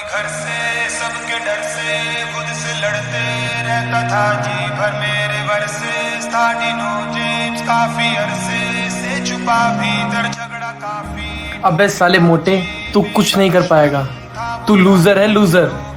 कभी घर से सबके डर से खुद से लड़ते रहता था जी भर मेरे वर्सेस था डिनो जेम्स काफी अरसे से छुपा भीतर झगड़ा काफी। अबे साले मोटे, तू कुछ नहीं कर पाएगा, तू लूजर है, लूजर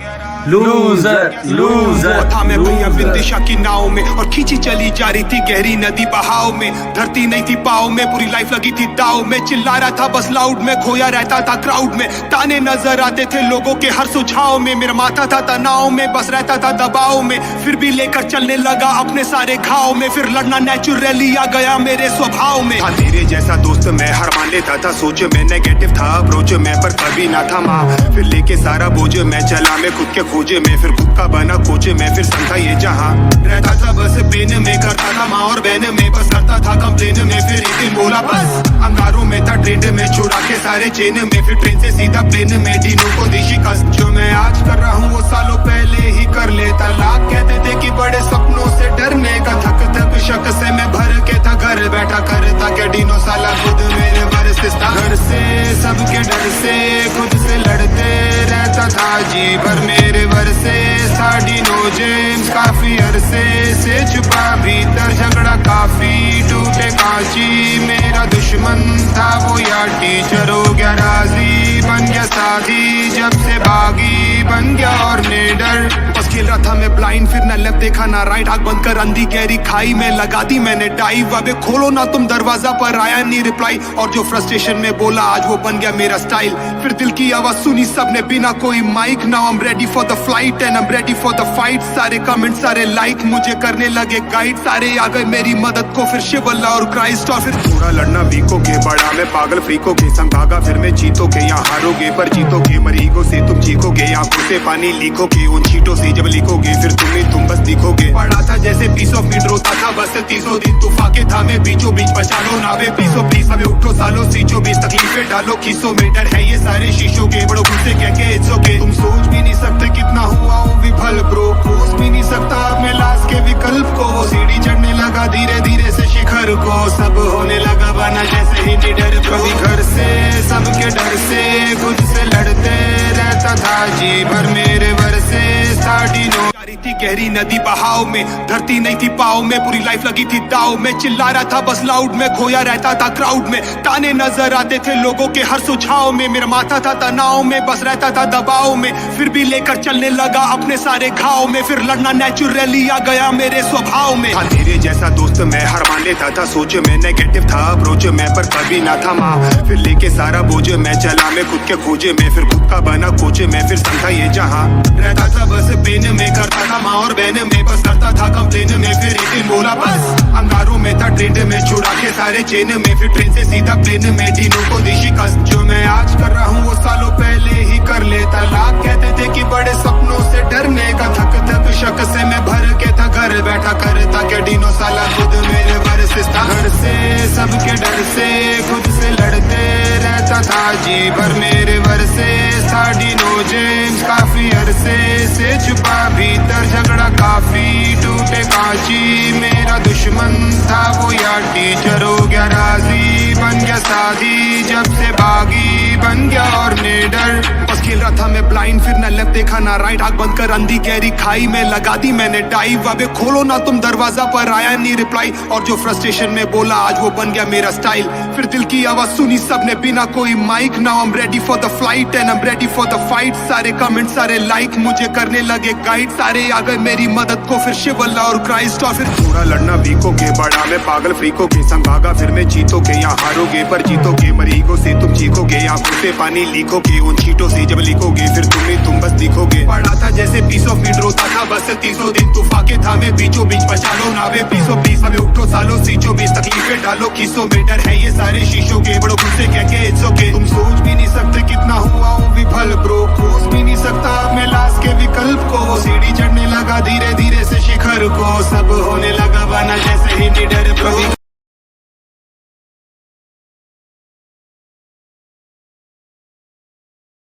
लूजर लूजर। था मैं भैया विदिशा की नाव में और खींची चली जा रही थी गहरी नदी बहाव में। धरती नहीं थी पाव में, पूरी लाइफ लगी थी दाव में। चिल्ला रहा था बस लाउड में, खोया रहता था क्राउड में। ताने नजर आते थे लोगों के हर सुझाव में। मेरा माथा था तनाव में, बस रहता था दबाव में। फिर भी लेकर चलने लगा अपने सारे घाव में। फिर लड़ना नेचुरली आ गया मेरे स्वभाव में। था तेरे जैसा दोस्त मैं हर मान लेता था, सोच में नेगेटिव था अप्रोच में, पर कभी ना था माँ। फिर लेके सारा बोझ मैं चला मैं खुद के खोजे में। फिर खुद का बना कोच में, फिर समझा ये जहां रहता था बस पेन में। करता था माँ और बहन में, बस करता था कंप्लेन में। फिर एक दिन बोला बस, अंगारों में था ट्रेन में, छुड़ा के सारे चेन में। फिर ट्रेन से सीधा प्लेन में, डिनो को दी शिकस्त। जो मैं आज कर रहा हूँ वो सालों पहले ही कर लेता। लाख कहते थे कि बड़े सपनों से डरने का, थक थक शक से मैं भर के था घर बैठा करता क्या डिनो साला खुद मेरे वर्सेस था। घर से सबके डर से खुद से लड़ते रहता था जी भर मेरे वर्सेस था डिनो जेम्स काफी अरसे से छुपा भीतर झगड़ा काफी। टूटे कांची मेरा दुश्मन था वो यार टीचर हो गया राजी। बन गया साथी जब से बागी बन गया और नेडर। बस खेल रहा था मैं ब्लाइंड, फिर ना लेफ्ट देखा ना राइट। आग बंद कर अंधी गहरी खाई में लगा दी मैंने डाइव। अबे खोलो ना तुम दरवाजा, पर आया नहीं रिप्लाई। और जो फ्रस्ट्रेशन में बोला आज वो बन गया मेरा स्टाइल। फिर दिल की आवाज सुनी सबने बिना कोई mic. Now I am ready for the flight and I am ready for the fight. सारे कमेंट सारे लाइक मुझे करने लगे गाइड। सारे आ गए मेरी मदद को, फिर शिवल्ला और क्राइस्ट। और फिर थोड़ा लड़ना वीकोगे, बड़ा मैं पागल फ्रीकोगे। संग भागा फिर मैं जीतोगे, यहाँ हारोगे पर जीतोगे। मरीगो से तुम चीखोगे, आंखों से पानी लीकोगे। उन चीटों से जब लिखोगे फिर तुम बस दिखोगे। पढ़ा था जैसे पीस ऑफ मीट, रोता था बस 30 दिन। तूफाके था मैं बीचों बीच, बचा लो नावे पीसो प्लीज। हमें उठो सालों सीचो बीच, तकलीफें डालो खीसों में। डर है ये सारे शीशों के, बड़ो गुस्से कह के इट्स ओके। तुम सोच भी नहीं सकते कितना हुआ हूँ विफल ब्रो। खोज भी नहीं सकता अपने लाश के विकल्प को। वो सीढ़ी चढ़ने लगा धीरे धीरे से शिखर को। सब होने लगा बना जैसे ही निडर। कभी घर से सबके डर से खुद से लड़ते रहता था जी भर मेरे वर्सेस था डिनो। थी गहरी नदी बहाव में, धरती नहीं थी पाव में। पूरी लाइफ लगी थी दाव में। चिल्ला रहा था बस लाउड में, खोया रहता था क्राउड में। ताने नजर आते थे लोगों के हर सुझाव में। मेरा माथा था तनाव में, बस रहता था दबाव में। फिर भी लेकर चलने लगा अपने सारे घाव में। फिर लड़ना नेचुरली आ गया मेरे स्वभाव में। था तेरे जैसा दोस्त मैं हर मान लेता था, सोच में नेगेटिव था अप्रोच में, पर कभी ना था माँ। फिर लेके सारा बोझ मैं चला मैं खुद के खोजे में। फिर खुद का बना कोच में, फिर समझा ये जहां रहता था बस पेन में। करता था माँ और बहन में, बस करता था कंप्लेन में। फिर एक दिन बोला बस, अंगारों में था ट्रेन में, छुड़ा के सारे चेन में। फिर ट्रेन से सीधा प्लेन में, डिनो को दी शिकस्त। जो मैं आज कर रहा हूँ वो सालों पहले ही कर लेता। लाख कहते थे कि बड़े सपनों से डरने का, थक थक शक से मैं भर के था घर बैठा करता क्या डिनो साला खुद मेरे वर्सेस था। घर से सबके डर से खुद से लड़ते रहता था जी भर मेरे वर्सेस था डिनो जेम्स काफी अरसे से छुपा भीतर झगड़ा काफी। टूटे कांची मेरा दुश्मन था वो यार टीचर हो गया राजी। बन गया साथी जब से बागी बन गया और नेडर। बस खेल रहा था मैं ब्लाइंड, फिर ना लेफ्ट देखा ना राइट। आग बंद कर अंधी गहरी खाई में लगा दी मैंने डाइव। अबे खोलो ना तुम दरवाजा, पर आया नहीं रिप्लाई। और जो फ्रस्ट्रेशन में बोला आज वो बन गया मेरा स्टाइल। फिर दिल की आवाज सुनी सबने बिना कोई mic. Now I am ready for the flight and I am ready for the fight. सारे कमेंट सारे लाइक मुझे करने लगे गाइड। सारे आ गए मेरी मदद को, फिर शिवल्ला और क्राइस्ट। और फिर थोड़ा लड़ना वीकोगे, बड़ा मैं पागल फ्रीकोगे। संग भागा फिर मैं जीतोगे, यहाँ हारोगे पर जीतोगे। मरीगो से तुम चीखोगे, आंखों से पानी लीकोगे। उन चीटों से जब लिखोगे फिर तुम बस दिखोगे। पढ़ा था जैसे पीस ऑफ मीट, रोता था बस 30 दिन। तूफाके था मैं बीचों बीच, बचा लो नावे पीसो प्लीज। हमें उठो सालों सीचो बीच, तकलीफें डालो खीसों में। डर है ये सारे शीशों के, बड़ो गुस्से कह के इट्स ओके। तुम सोच भी नहीं सकते कितना हुआ हूँ विफल ब्रो। खोज भी नहीं सकता अपने लाश के विकल्प को। वो सीढ़ी चढ़ने लगा धीरे धीरे से शिखर को। सब होने लगा बना जैसे ही निडर।